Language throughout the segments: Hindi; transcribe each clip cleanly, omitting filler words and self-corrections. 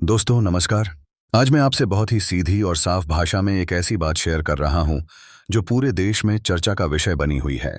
दोस्तों नमस्कार। आज मैं आपसे बहुत ही सीधी और साफ भाषा में एक ऐसी बात शेयर कर रहा हूं जो पूरे देश में चर्चा का विषय बनी हुई है।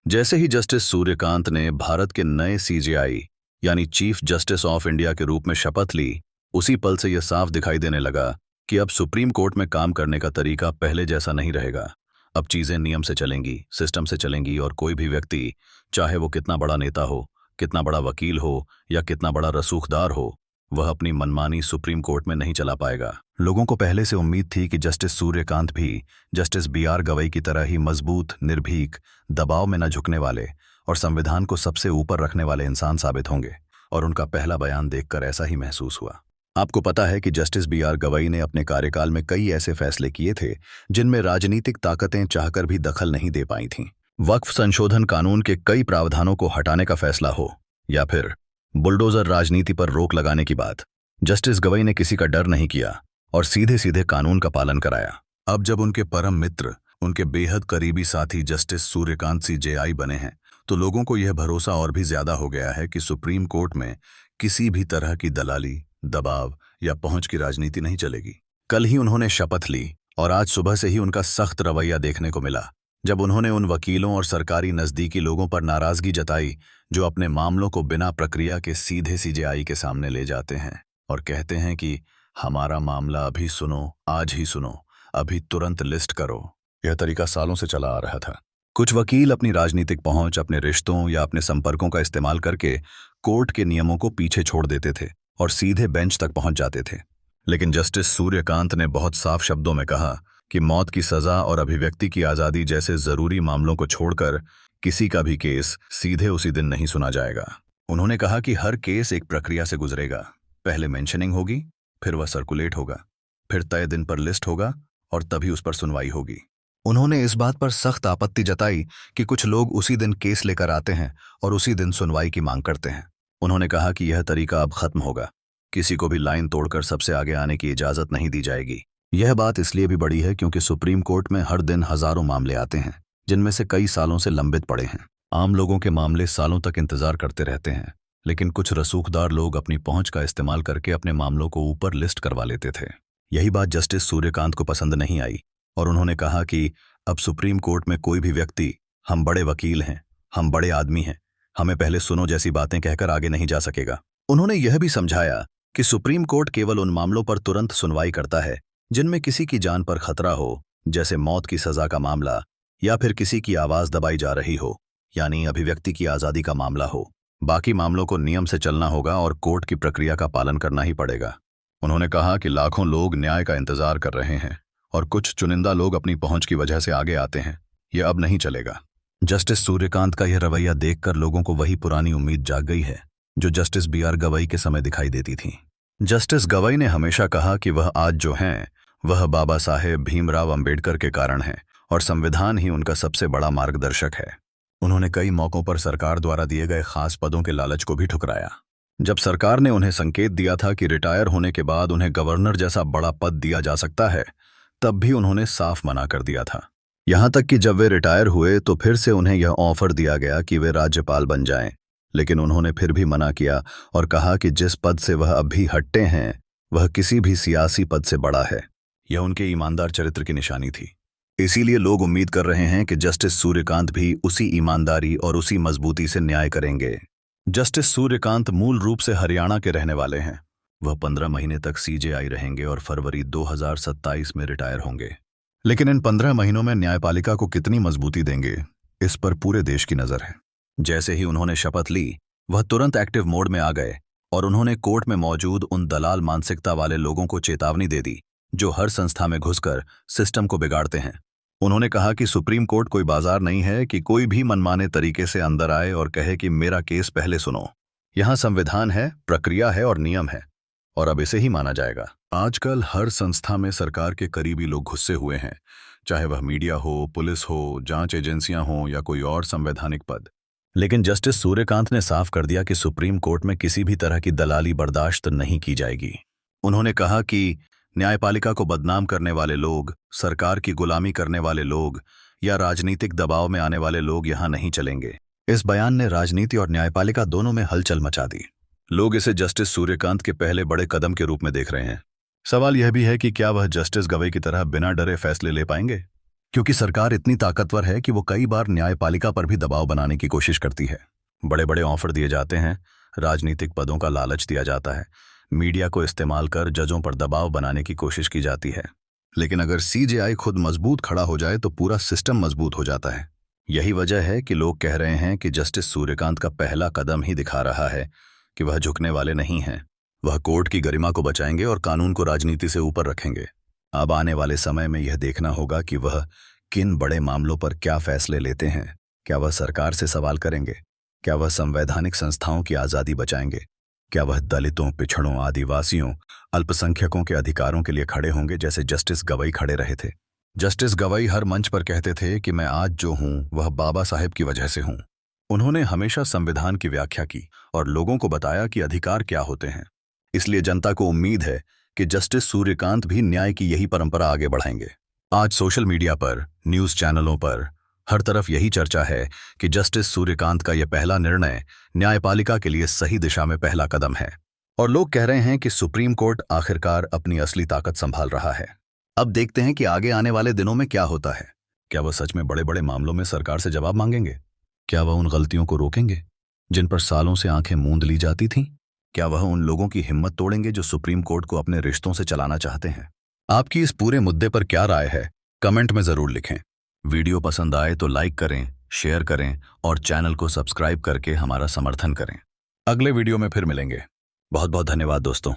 जैसे ही जस्टिस सूर्यकांत ने भारत के नए सीजेआई यानी चीफ जस्टिस ऑफ इंडिया के रूप में शपथ ली, उसी पल से यह साफ दिखाई देने लगा कि अब सुप्रीम कोर्ट में काम करने का तरीका पहले जैसा नहीं रहेगा। अब चीजें नियम से चलेंगी, सिस्टम से चलेंगी और कोई भी व्यक्ति, चाहे वो कितना बड़ा नेता हो, कितना बड़ा वकील हो या कितना बड़ा रसूखदार हो, वह अपनी मनमानी सुप्रीम कोर्ट में नहीं चला पाएगा। लोगों को पहले से उम्मीद थी कि जस्टिस सूर्यकांत भी जस्टिस बीआर गवई की तरह ही मजबूत, निर्भीक, दबाव में न झुकने वाले और संविधान को सबसे ऊपर रखने वाले इंसान साबित होंगे, और उनका पहला बयान देखकर ऐसा ही महसूस हुआ। आपको पता है कि जस्टिस बीआर गवई ने अपने कार्यकाल में कई ऐसे फैसले किए थे जिनमें राजनीतिक ताकतें चाहकर भी दखल नहीं दे पाई थीं। वक्फ संशोधन कानून के कई प्रावधानों को हटाने का फैसला हो या फिर बुलडोजर राजनीति पर रोक लगाने की बात, जस्टिस गवई ने किसी का डर नहीं किया और सीधे सीधे कानून का पालन कराया। अब जब उनके परम मित्र, उनके बेहद करीबी साथी जस्टिस सूर्यकांत सीजेआई बने हैं, तो लोगों को यह भरोसा और भी ज्यादा हो गया है कि सुप्रीम कोर्ट में किसी भी तरह की दलाली, दबाव या पहुंच की राजनीति नहीं चलेगी। कल ही उन्होंने शपथ ली और आज सुबह से ही उनका सख्त रवैया देखने को मिला, जब उन्होंने उन वकीलों और सरकारी नजदीकी लोगों पर नाराजगी जताई जो अपने मामलों को बिना प्रक्रिया के सीधे सीजेआई के सामने ले जाते हैं और कहते हैं कि हमारा मामला अभी सुनो, आज ही सुनो, अभी तुरंत लिस्ट करो। यह तरीका सालों से चला आ रहा था। कुछ वकील अपनी राजनीतिक पहुंच, अपने रिश्तों या अपने संपर्कों का इस्तेमाल करके कोर्ट के नियमों को पीछे छोड़ देते थे और सीधे बेंच तक पहुंच जाते थे। लेकिन जस्टिस सूर्यकांत ने बहुत साफ शब्दों में कहा कि मौत की सजा और अभिव्यक्ति की आज़ादी जैसे जरूरी मामलों को छोड़कर किसी का भी केस सीधे उसी दिन नहीं सुना जाएगा। उन्होंने कहा कि हर केस एक प्रक्रिया से गुजरेगा। पहले मेंशनिंग होगी, फिर वह सर्कुलेट होगा, फिर तय दिन पर लिस्ट होगा और तभी उस पर सुनवाई होगी। उन्होंने इस बात पर सख्त आपत्ति जताई कि कुछ लोग उसी दिन केस लेकर आते हैं और उसी दिन सुनवाई की मांग करते हैं। उन्होंने कहा कि यह तरीका अब खत्म होगा। किसी को भी लाइन तोड़कर सबसे आगे आने की इजाजत नहीं दी जाएगी। यह बात इसलिए भी बड़ी है क्योंकि सुप्रीम कोर्ट में हर दिन हजारों मामले आते हैं, जिनमें से कई सालों से लंबित पड़े हैं। आम लोगों के मामले सालों तक इंतजार करते रहते हैं, लेकिन कुछ रसूखदार लोग अपनी पहुंच का इस्तेमाल करके अपने मामलों को ऊपर लिस्ट करवा लेते थे। यही बात जस्टिस सूर्यकांत को पसंद नहीं आई और उन्होंने कहा कि अब सुप्रीम कोर्ट में कोई भी व्यक्ति हम बड़े वकील हैं, हम बड़े आदमी हैं, हमें पहले सुनो जैसी बातें कहकर आगे नहीं जा सकेगा। उन्होंने यह भी समझाया कि सुप्रीम कोर्ट केवल उन मामलों पर तुरंत सुनवाई करता है जिनमें किसी की जान पर खतरा हो, जैसे मौत की सजा का मामला या फिर किसी की आवाज दबाई जा रही हो, यानी अभिव्यक्ति की आजादी का मामला हो। बाकी मामलों को नियम से चलना होगा और कोर्ट की प्रक्रिया का पालन करना ही पड़ेगा। उन्होंने कहा कि लाखों लोग न्याय का इंतजार कर रहे हैं और कुछ चुनिंदा लोग अपनी पहुंच की वजह से आगे आते हैं। यह अब नहीं चलेगा। जस्टिस सूर्यकांत का यह रवैया देखकर लोगों को वही पुरानी उम्मीद जाग गई है जो जस्टिस बीआर गवई के समय दिखाई देती थी। जस्टिस गवई ने हमेशा कहा कि वह आज जो हैं वह बाबा साहेब भीमराव अंबेडकर के कारण है और संविधान ही उनका सबसे बड़ा मार्गदर्शक है। उन्होंने कई मौकों पर सरकार द्वारा दिए गए खास पदों के लालच को भी ठुकराया। जब सरकार ने उन्हें संकेत दिया था कि रिटायर होने के बाद उन्हें गवर्नर जैसा बड़ा पद दिया जा सकता है, तब भी उन्होंने साफ मना कर दिया था। यहां तक कि जब वे रिटायर हुए तो फिर से उन्हें यह ऑफर दिया गया कि वे राज्यपाल बन जाएं, लेकिन उन्होंने फिर भी मना किया और कहा कि जिस पद से वह अब भी हटते हैं वह किसी भी सियासी पद से बड़ा है। यह उनके ईमानदार चरित्र की निशानी थी। इसीलिए लोग उम्मीद कर रहे हैं कि जस्टिस सूर्यकांत भी उसी ईमानदारी और उसी मजबूती से न्याय करेंगे। जस्टिस सूर्यकांत मूल रूप से हरियाणा के रहने वाले हैं। वह 15 महीने तक सीजेआई रहेंगे और फरवरी 2027 में रिटायर होंगे। लेकिन इन 15 महीनों में न्यायपालिका को कितनी मजबूती देंगे, इस पर पूरे देश की नजर है। जैसे ही उन्होंने शपथ ली, वह तुरंत एक्टिव मोड में आ गए और उन्होंने कोर्ट में मौजूद उन दलाल मानसिकता वाले लोगों को चेतावनी दे दी जो हर संस्था में घुसकर सिस्टम को बिगाड़ते हैं। उन्होंने कहा कि सुप्रीम कोर्ट कोई बाजार नहीं है कि कोई भी मनमाने तरीके से अंदर आए और कहे कि मेरा केस पहले सुनो। यहां संविधान है, प्रक्रिया है और नियम है, और अब इसे ही माना जाएगा। आजकल हर संस्था में सरकार के करीबी लोग घुसे हुए हैं, चाहे वह मीडिया हो, पुलिस हो, जांच एजेंसियां हों या कोई और संवैधानिक पद। लेकिन जस्टिस सूर्यकांत ने साफ कर दिया कि सुप्रीम कोर्ट में किसी भी तरह की दलाली बर्दाश्त नहीं की जाएगी। उन्होंने कहा कि न्यायपालिका को बदनाम करने वाले लोग, सरकार की गुलामी करने वाले लोग या राजनीतिक दबाव में आने वाले लोग यहां नहीं चलेंगे। इस बयान ने राजनीति और न्यायपालिका दोनों में हलचल मचा दी। लोग इसे जस्टिस सूर्यकांत के पहले बड़े कदम के रूप में देख रहे हैं। सवाल यह भी है कि क्या वह जस्टिस गवई की तरह बिना डरे फैसले ले पाएंगे, क्योंकि सरकार इतनी ताकतवर है कि वो कई बार न्यायपालिका पर भी दबाव बनाने की कोशिश करती है। बड़े बड़े ऑफर दिए जाते हैं, राजनीतिक पदों का लालच दिया जाता है, मीडिया को इस्तेमाल कर जजों पर दबाव बनाने की कोशिश की जाती है। लेकिन अगर सीजेआई खुद मजबूत खड़ा हो जाए तो पूरा सिस्टम मजबूत हो जाता है। यही वजह है कि लोग कह रहे हैं कि जस्टिस सूर्यकांत का पहला कदम ही दिखा रहा है कि वह झुकने वाले नहीं हैं। वह कोर्ट की गरिमा को बचाएंगे और कानून को राजनीति से ऊपर रखेंगे। अब आने वाले समय में यह देखना होगा कि वह किन बड़े मामलों पर क्या फैसले लेते हैं। क्या वह सरकार से सवाल करेंगे? क्या वह संवैधानिक संस्थाओं की आज़ादी बचाएंगे? क्या वह दलितों, पिछड़ों, आदिवासियों, अल्पसंख्यकों के अधिकारों के लिए खड़े होंगे जैसे जस्टिस गवई खड़े रहे थे? जस्टिस गवई हर मंच पर कहते थे कि मैं आज जो हूं वह बाबा साहेब की वजह से हूं। उन्होंने हमेशा संविधान की व्याख्या की और लोगों को बताया कि अधिकार क्या होते हैं। इसलिए जनता को उम्मीद है कि जस्टिस सूर्यकांत भी न्याय की यही परंपरा आगे बढ़ाएंगे। आज सोशल मीडिया पर, न्यूज़ चैनलों पर हर तरफ यही चर्चा है कि जस्टिस सूर्यकांत का यह पहला निर्णय न्यायपालिका के लिए सही दिशा में पहला कदम है। और लोग कह रहे हैं कि सुप्रीम कोर्ट आखिरकार अपनी असली ताकत संभाल रहा है। अब देखते हैं कि आगे आने वाले दिनों में क्या होता है। क्या वह सच में बड़े बड़े मामलों में सरकार से जवाब मांगेंगे? क्या वह उन गलतियों को रोकेंगे जिन पर सालों से आंखें मूंद ली जाती थीं? क्या वह उन लोगों की हिम्मत तोड़ेंगे जो सुप्रीम कोर्ट को अपने रिश्तों से चलाना चाहते हैं? आपकी इस पूरे मुद्दे पर क्या राय है, कमेंट में जरूर लिखें। वीडियो पसंद आए तो लाइक करें, शेयर करें और चैनल को सब्सक्राइब करके हमारा समर्थन करें। अगले वीडियो में फिर मिलेंगे। बहुत बहुत धन्यवाद दोस्तों।